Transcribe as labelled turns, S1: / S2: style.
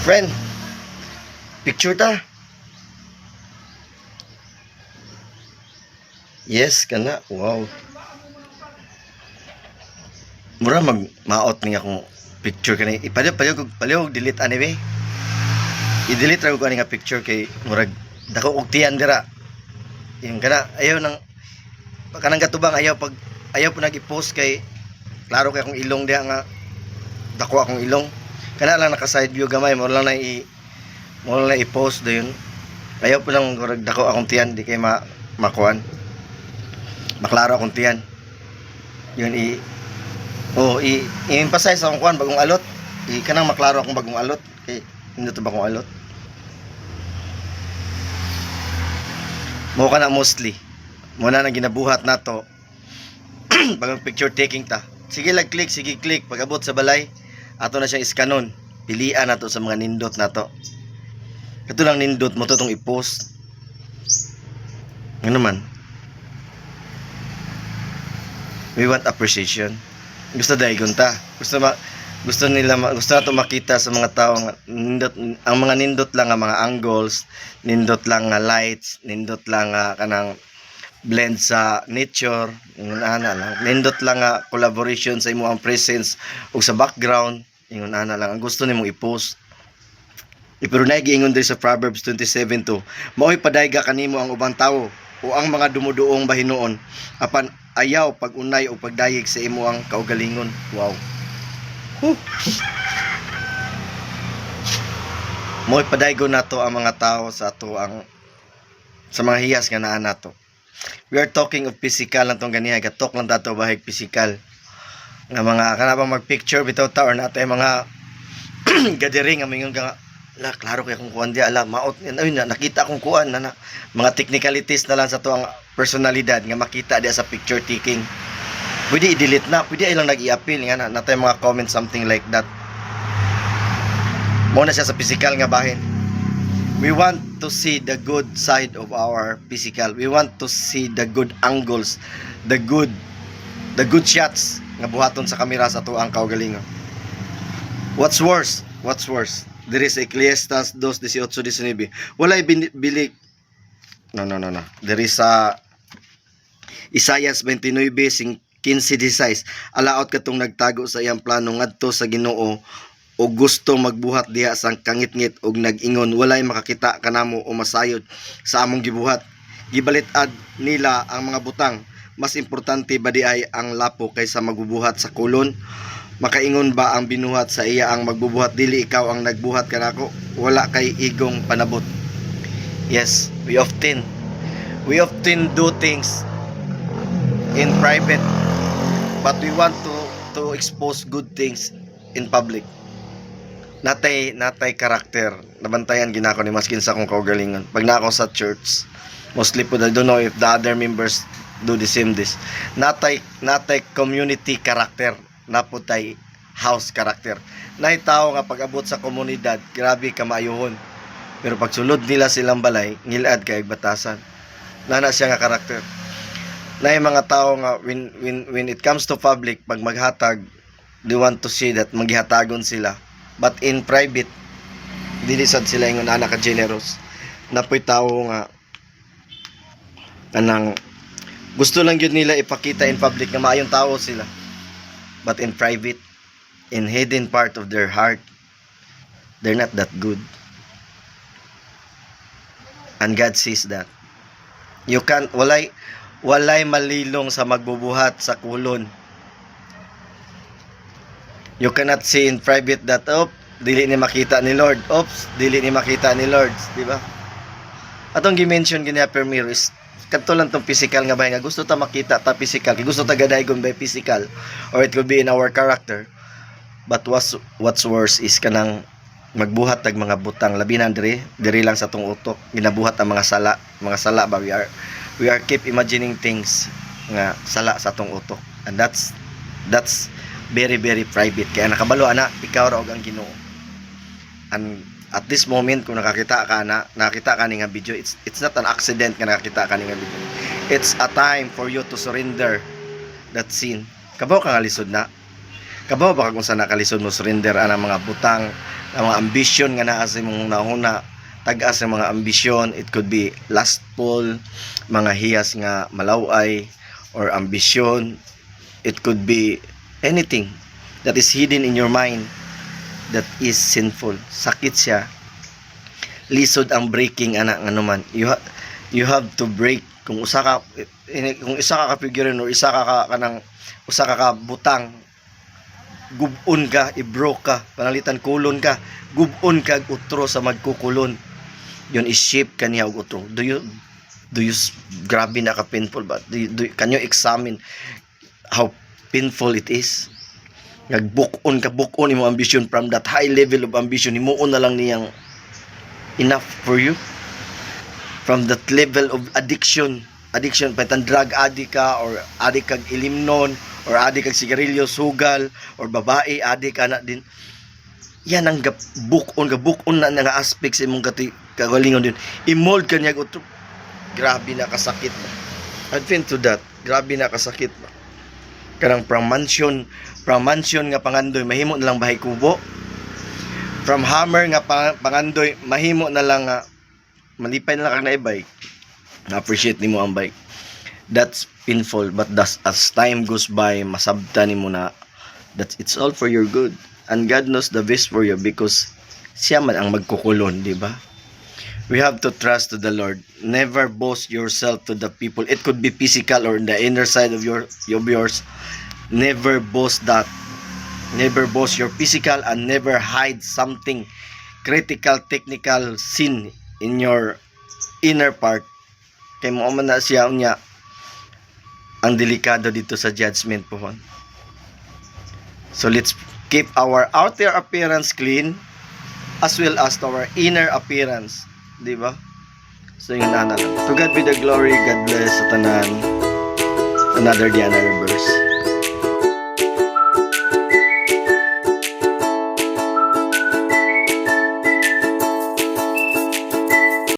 S1: Friend, picture ta. Yes, kana. Wow. Mura mag-maot niya akong picture kanay. Palihog delete anyway. I-delete ra ko ani nga picture kay murag dako og tiyan dira. Yung kana ayaw nang kanang gatubang ayaw po nag-i-post kay klaro kay akong ilong diha nga dako akong ilong. Kana lang naka side view gamay mo lang na i-post dayon. Ayaw po lang murag dako akong tiyan di kay makuan. Maklaro akong tiyan. Yun i-emphasize akong kuan bagong alot. Kanang maklaro akong bagong alot kay hindi to bagong alot. Mo kana mostly. Mo na nang ginabuhat nato. Bagong picture taking ta. Sige lang click, sige click pag abot sa balay. Ato na siyang iskanon. Pilian nato sa mga nindot nato. Kato lang nindot mo to tong i-post. Ano man? We want appreciation. Gusto daigon ta. Gusto nato makita sa mga tao nga nindot, ang mga nindot lang nga mga angles, nindot lang nga lights, nindot lang nga kanang blend sa nature, ingon ana lang. Nindot lang nga collaboration sa imo ang presence ug sa background, ingon ana lang. Ang gusto nimong i-post. Pero giingon diri sa Proverbs 27:2, mao'y padayga kanimo ang ubang tawo o ang mga dumuduong bahinuon apan ayaw pag-unay o pagdayeg sa imo ang kaugalingon. Wow. Mo'y padaygo nato ang mga tao sa ato ang sa mga hiyas nga naa nato. We are talking of physical lang tong ganiha, gatok lang dato bahig physical. Nga mga kana bang mag-picture bitaw ta or nato ay mga gathering nga mingon nga la klaro kay akong kuan dia ala maot ayun na nakita akong kuan na mga technicalities na lang sa to ang personalidad nga makita dia sa picture taking. Pwede i-delete na, pwede ay lang nag-i-appeal nga natay mga comment something like that. Mo na siya sa physical nga bahin. We want to see the good side of our physical. We want to see the good angles, the good shots nga buhaton sa kamera sa tuang kaugalingon. What's worse? There is Ecclesiastes 2:18-19. Walay bilik. No. There is Isaiah 29:15-16. Alaot katong nagtago sa iyang plano ngadto sa Ginoo o gusto magbuhat diha sang kangitngit og nag-ingon walay makakita kanamo o masayod sa among gibuhat. Gibalit-ad nila ang mga butang. Mas importante ba di ay ang lapo kaysa magbubuhat sa kulon? Makaingon ba ang binuhat sa iya ang magbubuhat dili ikaw ang nagbuhat kanako? Wala kay igong panabot. Yes, we often do things in private but we want to expose good things in public. Natay karakter nabantayan ginako ni maskin sa akong kaugalingon pag nako sa church mostly po I don't know if the other members do the same this natay community karakter naputay house karakter nay tao nga pag-abot sa komunidad grabe ka maayuhon pero pag sulod nila silang balay ngilad kay batasan nana siya nga karakter. Nay mga tao nga when it comes to public pag maghatag they want to see that maghihatagon sila but in private dili sad sila ingon ana ka generous napoy tao nga kanang gusto lang yun nila ipakita in public nga maayong tao sila but in private in hidden part of their heart they're not that good and God sees that. You can't walay malilong sa magbubuhat sa kulon. You cannot see in private that dili ni makita ni Lord. Dili ni makita ni Lord, di ba? Atong gi-mention gini Permir is kadto lang tong physical nga bahay nga gusto ta makita ta physical, gusto ta gadaygon by physical or it could be in our character. But what's worse is kanang magbuhat tag mga butang labi na diri lang sa tong utok ginabuhat ang mga sala ba we are keep imagining things nga sala sa tong utok and that's very very private kaya nakabalo ana ikaw ra og ang Ginoo and at this moment kung nakakita ka ni nga video it's not an accident nga nakakita ka ni nga video it's a time for you to surrender that sin kabaw ka nga lisod na Kabaw ba kung sa nakalisod mo surrender ang mga butang ang mga ambition nga naa sa imong nahuna, tag-as sa mga ambisyon. It could be lustful, mga hiyas nga malaway, or ambisyon. It could be anything that is hidden in your mind that is sinful. Sakit siya. Lisod ang breaking ana nga naman. You have to break. Kung isa ka figurin or isa ka kanang usa ka butang, gubon ka, i-broke ka, panalitan kulon ka, gubon ka utro sa magkukulon. Yun is shape kaniya og utro. Do you grabe na ka painful ba? Can you examine how painful it is? Bukon imo ambition from that high level of ambition, himuon na lang niyang enough for you. From that level of addiction, paitan drug addict ka, or addict kag ilimnon, or addict kag sigarilyo, sugal, or babae addict ka na din. Yan ang bukon na nga aspects sa imong kagalingon din. I-mold ka niya utro. Grabe na kasakit ba. I've been to that. Grabe na kasakit ba. Karang from mansion nga pangandoy, mahimo na lang bahay kubo. From hammer nga pangandoy, mahimo na lang malipay na lang kang naibay. Na-appreciate nimo ang bike. That's painful, but as time goes by, masabta nimo na that it's all for your good. And God knows the best for you because siya man ang magkukulon, di ba? We have to trust to the Lord. Never boast yourself to the people. It could be physical or in the inner side of yours. Never boast that. Never boast your physical, and never hide something critical, technical sin in your inner part. Kay mo man na siya unya ang delikado dito sa judgment po. So let's keep our outer appearance clean as well as our inner appearance. Di ba? So yun na lang. To God be the glory. God bless sa tanan. Another day, another verse.